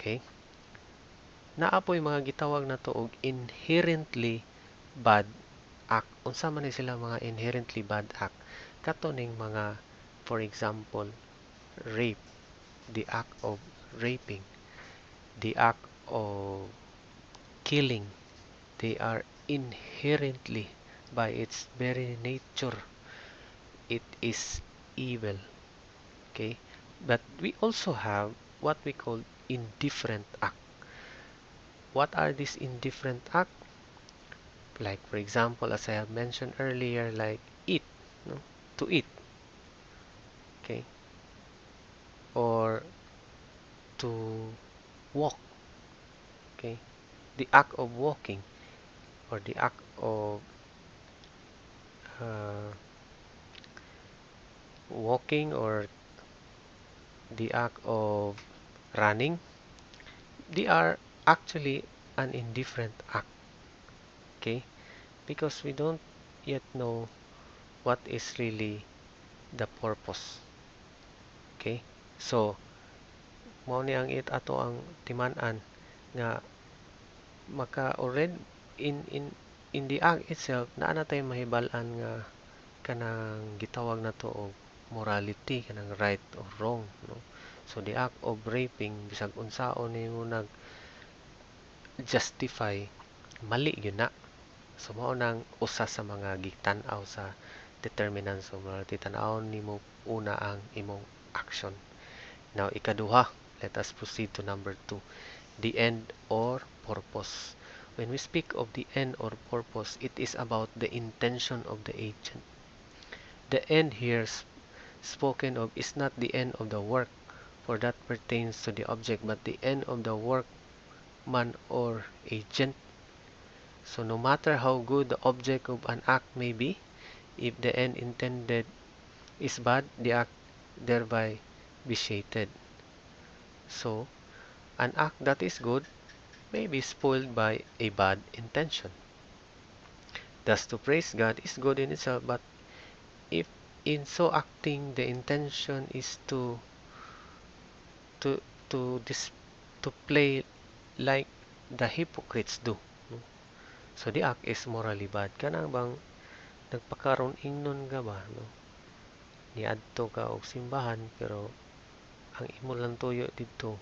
Okay? Naapoy mga gitawag na to og inherently bad act. Unsa man ni sila mga inherently bad act? Kato ning mga, for example, rape, the act of raping, the act of killing. They are inherently, by its very nature, it is evil. Okay? But we also have what we call indifferent act. What are these indifferent act? Like, for example, as I have mentioned earlier, like eat, no? To eat, okay? Or to walk, okay? The act of walking, or the act of uh, walking, or the act of running, they are actually an indifferent act, okay? Because we don't yet know what is really the purpose, okay? So, mao ni ang ato ang timan-an nga maka already in the act itself naa na tay mahibal-an nga kanang gitawag na to og morality, kanang right or wrong, no? So the act of raping, bisag unsaon nimo nag justify, mali yun na. So mao nang usa sa mga gitan-aw sa determinants of morality. Tan-awon nimo una ang imong action. Now ikaduha, let us proceed to number 2, the end or purpose. When we speak of the end or purpose, it is about the intention of the agent. The end here spoken of is not the end of the work, for that pertains to the object, but the end of the workman or agent. So no matter how good the object of an act may be, if the end intended is bad, the act thereby vitiated. So, an act that is good may be spoiled by a bad intention. Thus, to praise God is good in itself, but if in so acting the intention is to to dis, to play like the hypocrites do, no? So the act is morally bad. Kanang bang nagpakaroon ingnon ka ba, no? Niadto ka og simbahan pero ang imo lang tuyo didto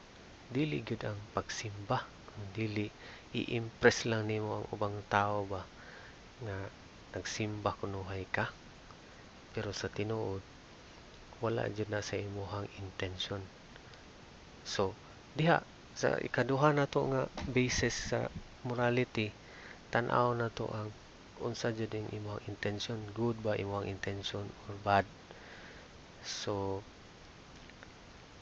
dili gyud ang pagsimba, dili i-impress lang nimo ang ubang tao ba nga nagsimba kunuhay ka, pero sa tinuod wala jud na sa imuhang intention. So diha sa ikaduha nato nga basis sa morality, tan-aw nato ang unsa jud ang imong intention, good ba imong intention or bad. So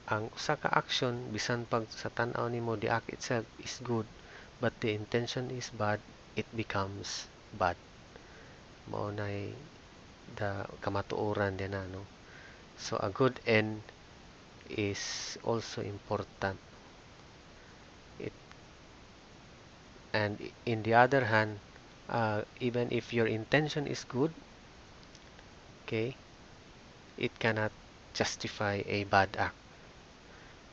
ang usa ka action, bisan pag sa tan-aw nimo the act itself is good, but the intention is bad, it becomes bad. Mao nay the kamatuoran din na, no? So a good end is also important. It and in the other hand, even if your intention is good, okay, it cannot justify a bad act.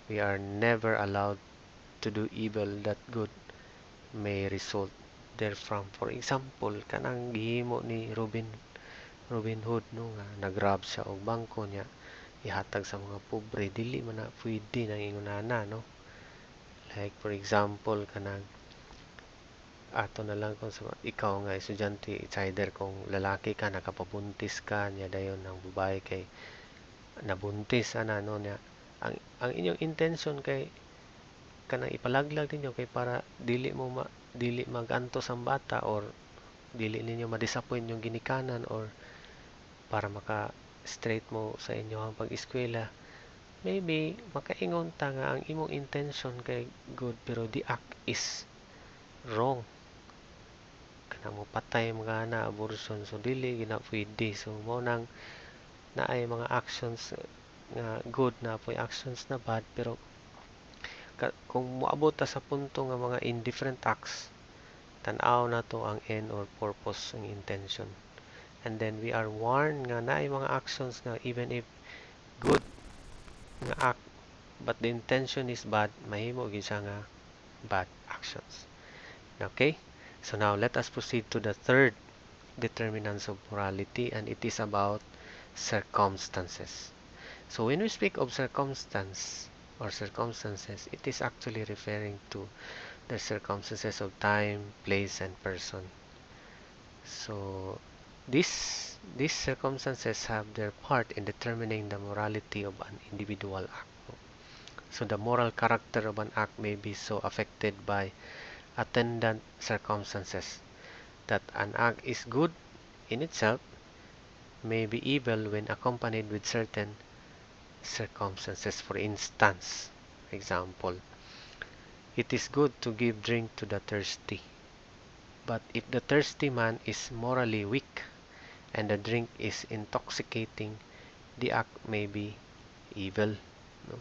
We are never allowed to do evil that good may result therefrom. For example, kanang gihimo ni Robin Hood, no, nga nagrab siya og bangko niya ihatag sa mga pobre, dili man na pwede nang ingunana, no? Like for example, kanang ato na lang kung sa ikaw nga estudyante, it's either kung lalaki ka nakapabuntis ka niya dayon ang babae kay nabuntis ana, no, niya ang inyong intention kay kanang ipalaglag ninyo kay para dili magantos ang bata, or dili ninyo ma-disappoint yung ginikanan, or para maka straight mo sa inyong pag-eskwela. Maybe makaingon ta nga ang imong intention kay good pero the act is wrong. Kanang mo patay mga na abortion, so dili gina pwede. So mo nang naay mga actions nga good, na po actions na bad, pero kung moabot ta sa punto nga mga indifferent acts, tan-aw na to ang end or purpose, ang intention. And then we are warned nga naay mga actions nga even if good nga act, but the intention is bad, mahimo gyud siya nga bad actions. Okay? So now let us proceed to the third determinants of morality, and it is about circumstances. So when we speak of circumstance or circumstances, it is actually referring to the circumstances of time, place, and person. So these circumstances have their part in determining the morality of an individual act. So the moral character of an act may be so affected by attendant circumstances that an act is good in itself, may be evil when accompanied with certain circumstances. For instance, example, it is good to give drink to the thirsty. But if the thirsty man is morally weak and the drink is intoxicating, the act may be evil. No?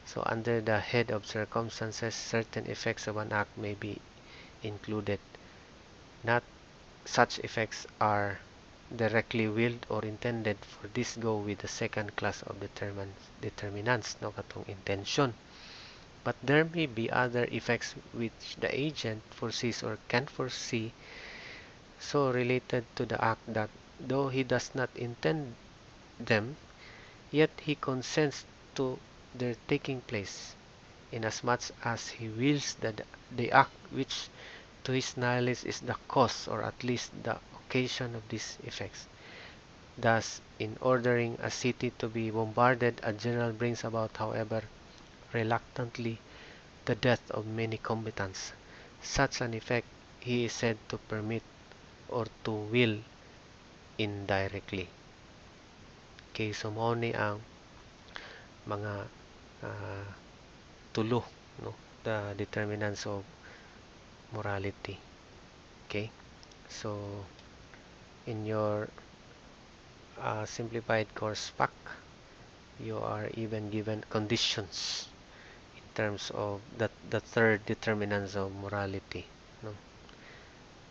So under the head of circumstances, certain effects of an act may be included. Not such effects are directly willed or intended, for this go with the second class of determinants, no katong intention. But there may be other effects which the agent foresees or can foresee, so related to the act that though he does not intend them, yet he consents to their taking place, inasmuch as he wills that the act which to his knowledge is the cause or at least the occasion of these effects. Thus, in ordering a city to be bombarded, a general brings about, however reluctantly, the death of many combatants. Such an effect he is said to permit or to will indirectly. Okay, so mao ni ang mga ah, tulo, no, the determinants of morality. Okay, so in your simplified course pack, you are even given conditions in terms of the third determinants of morality. No?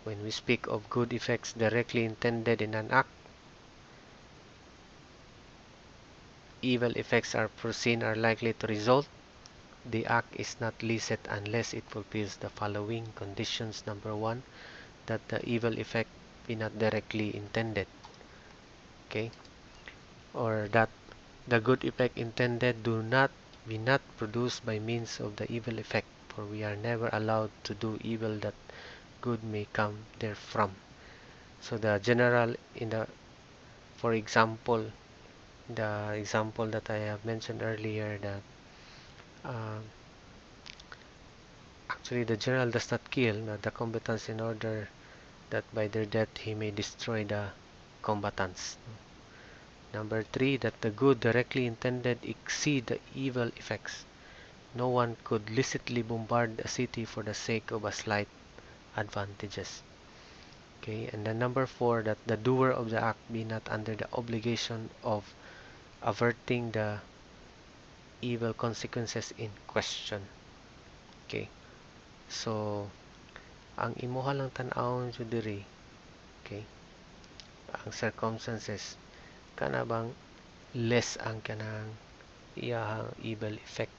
When we speak of good effects directly intended in an act, evil effects are foreseen are likely to result. The act is not licit unless it fulfills the following conditions. Number one, that the evil effect be not directly intended. Okay? Or that the good effect intended be not produced by means of the evil effect, for we are never allowed to do evil that good may come therefrom. So the general for example, the example that I have mentioned earlier, that uh, actually the general does not kill the combatants in order that by their death he may destroy the combatants. Number three, that the good directly intended exceed the evil effects. No one could licitly bombard a city for the sake of a slight advantages. Okay, and then number four, that the doer of the act be not under the obligation of averting the evil consequences in question. Okay, so ang imuha lang tan-awon jud diri, okay, ang circumstances kana bang less ang kanang iyahang evil effect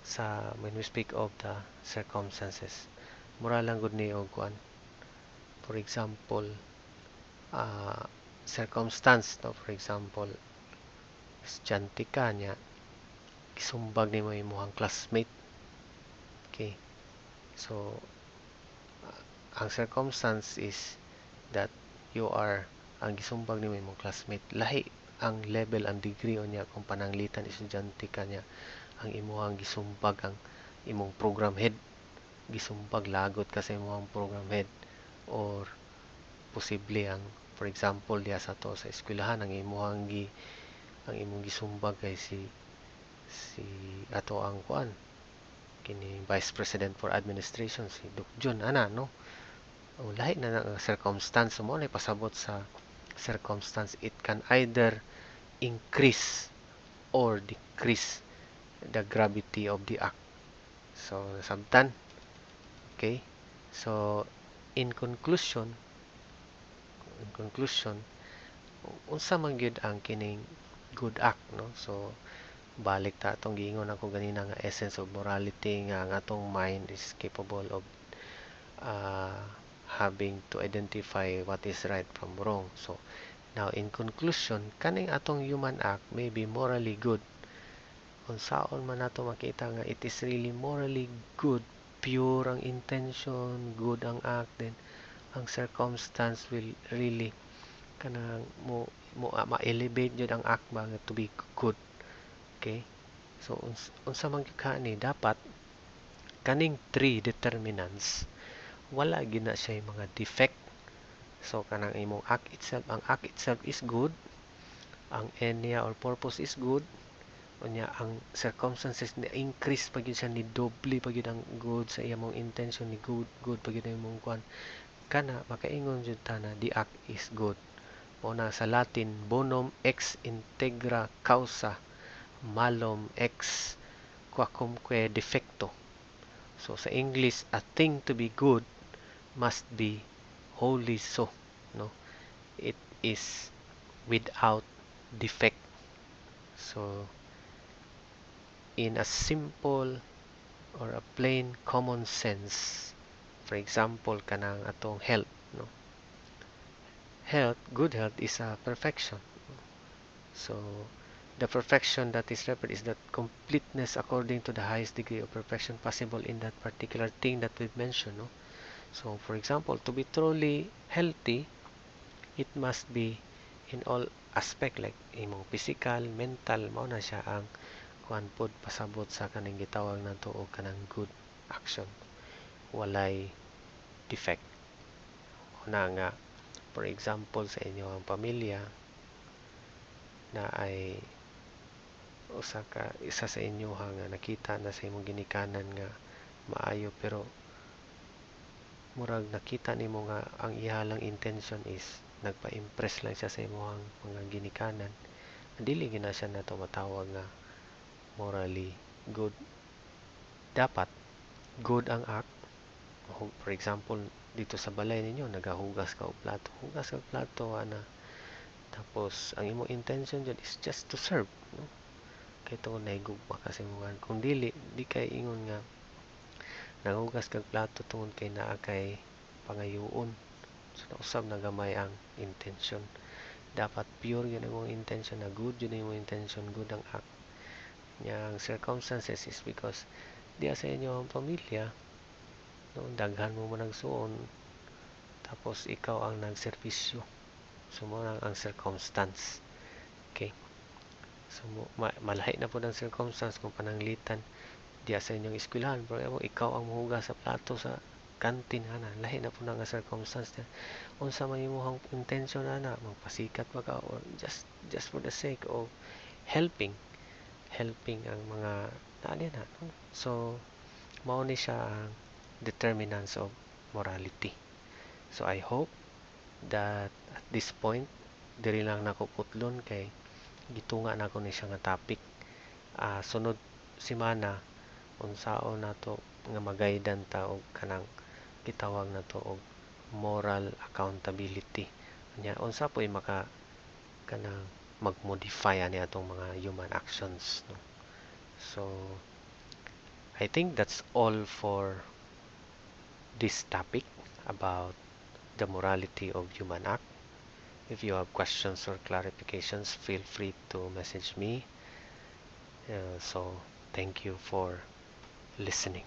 sa when we speak of the circumstances. Mura lang gud ni og kuan. For example, circumstance, no? For example, estudyante ka niya, gisumbag nimo imong classmate. Okay. So, ang circumstance is that you are ang gisumbag nimo imong classmate. Lahi ang level, ang degree niya kung pananglitan estudyante ka niya. Ang imuhang gisumbag ang imong program head. Gisumbag lagot ka sa imong program head, or posible ang for example diya sa to sa eskwelahan ang imong gisumbag kay si ato ang kuan kini Vice President for Administration si Doc John ana, no, o lahi na ang circumstance mo na pasabot sa circumstance. It can either increase or decrease the gravity of the act. So sabtan. Okay, so in conclusion, unsa man gyud ang kining good act, no? So balik ta atong giingon ako ganina nga essence of morality nga ang atong mind is capable of uh, having to identify what is right from wrong. So now in conclusion, kaning atong human act may be morally good. Kung saon man nato makita nga it is really morally good, pure ang intention, good ang act, then ang circumstance will really kanang ma-elevate jud ang act ba to be good. Okay? So unsa man gyud kani dapat kaning three determinants wala gina siya mga defect. So kanang imong act itself, ang act itself is good, ang end niya or purpose is good, unya ang circumstances ni increase pag yun siya, ni doble pag yun ang good sa iyang intention, ni good pag yun ang imong kwan kana makaingon jud ta na the act is good. Mao na sa Latin, bonum ex integra causa malum ex quacumque defecto. So sa English, a thing to be good must be wholly so, no? It is without defect. So in a simple or a plain common sense, for example kanang atong health, no? Good health is a perfection. So the perfection that is referred is that completeness according to the highest degree of perfection possible in that particular thing that we've mentioned, no? So for example, to be truly healthy, it must be in all aspect, like imong physical, mental, mao na siya ang kuan pod pasabot sa kaning gitawag nato og kanang good action, walay defect. Una nga, for example, sa inyong pamilya na ay isa sa inyo nga nakita na sa imong ginikanan nga maayo, pero murag nakita nimo nga ang ihalang intention is nagpa-impress lang siya sa imong mga ginikanan, dili gina siya nato matawag nga morally good. Dapat good ang act. For example, dito sa balay ninyo nagahugas ka og plato, hugas ka og plato ana, tapos ang imong intention dyan is just to serve, no? Kay tungod nahigugma kasi mga kung dili di kay ingon nga nanghugas kag plato tungod kay naa kay pangayuon. So nausab na gamay ang intention. Dapat pure yun ang imong intention, na good yun ang imong intention, good ang act. Yang circumstances is because diya sa inyo ang pamilya, no, daghan mo man nagsuon, tapos ikaw ang nagserbisyo. So mo ang circumstance. Okay? So malahi na po ang circumstance kung pananglitan diya sa inyong eskwelahan, pero ikaw ang muhugas sa plato sa kantin ana, lahi na po nga circumstance. Unsa man imong intention ana, magpasikat ba ka or just for the sake of helping ang mga naani na, no? So mao ni siya ang determinants of morality. So I hope that at this point diri lang nako putlon kay gitunga na ko ni siya nga topic. Sunod semana unsaon nato nga magaydan ta og kanang gitawag nato og moral accountability. Nya unsa po'y maka kanang mag-modify ani atong mga human actions, no? So I think that's all for this topic about the morality of human act. If you have questions or clarifications, feel free to message me. So thank you for listening.